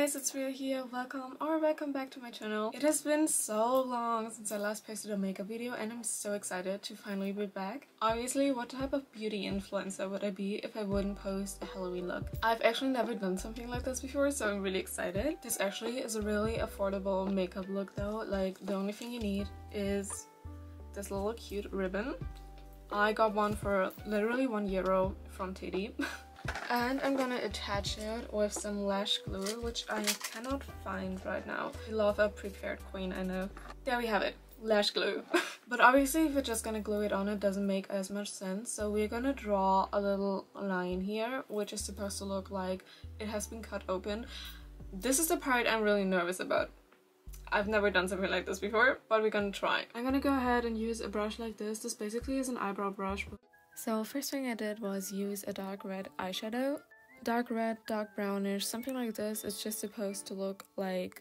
guys, it's Ria here. Welcome back to my channel. It has been so long since I last posted a makeup video and I'm so excited to finally be back. Obviously, what type of beauty influencer would I be if I wouldn't post a Halloween look? I've actually never done something like this before, so I'm really excited. This actually is a really affordable makeup look though. Like, the only thing you need is this little cute ribbon. I got one for literally €1 from Teddy. And I'm gonna attach it with some lash glue, which I cannot find right now. I love a prepared queen, I know. There we have it, lash glue. But obviously if we're just gonna glue it on, it doesn't make as much sense. So we're gonna draw a little line here, which is supposed to look like it has been cut open. This is the part I'm really nervous about. I've never done something like this before, but we're gonna try. I'm gonna go ahead and use a brush like this. This basically is an eyebrow brush. So first thing I did was use a dark red eyeshadow. Dark red, dark brownish, something like this. It's just supposed to look like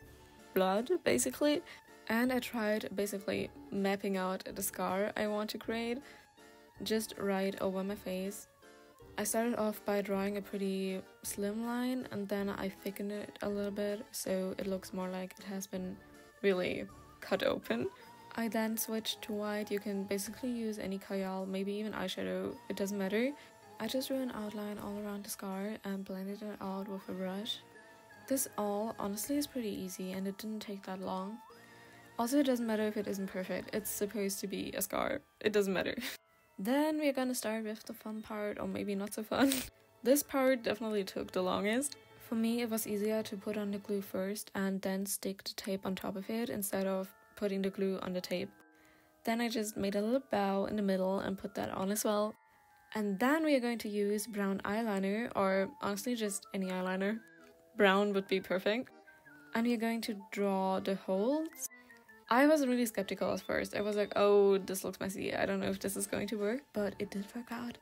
blood, basically. And I tried basically mapping out the scar I want to create just right over my face. I started off by drawing a pretty slim line and then I thickened it a little bit so it looks more like it has been really cut open. I then switched to white. You can basically use any kajal, maybe even eyeshadow, it doesn't matter. I just drew an outline all around the scar and blended it out with a brush. This all honestly is pretty easy and it didn't take that long. Also, it doesn't matter if it isn't perfect, it's supposed to be a scar, it doesn't matter. Then we're gonna start with the fun part, or maybe not so fun. This part definitely took the longest. For me, it was easier to put on the glue first and then stick the tape on top of it instead of putting the glue on the tape. Then I just made a little bow in the middle and put that on as well. And then we are going to use brown eyeliner, or honestly just any eyeliner. Brown would be perfect. And we are going to draw the holes. I was really skeptical at first. I was like, oh, this looks messy. I don't know if this is going to work, but it did work out.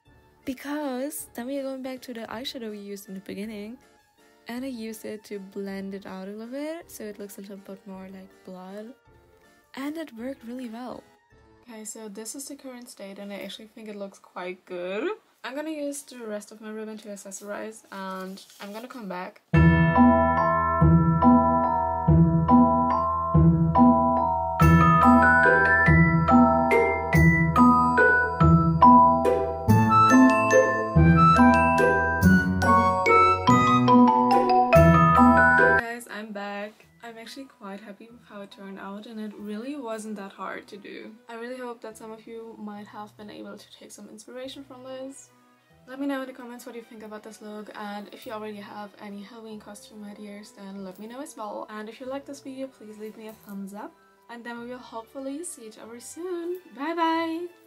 Because then we are going back to the eyeshadow we used in the beginning. And I used it to blend it out a little bit so it looks a little bit more like blood. And it worked really well. Okay, so this is the current state and I actually think it looks quite good. I'm gonna use the rest of my ribbon to accessorize and I'm gonna come back. I'm actually quite happy with how it turned out and it really wasn't that hard to do. I really hope that some of you might have been able to take some inspiration from this. Let me know in the comments what you think about this look, and if you already have any Halloween costume ideas then let me know as well. And if you like this video, please leave me a thumbs up and then we will hopefully see each other soon. Bye bye!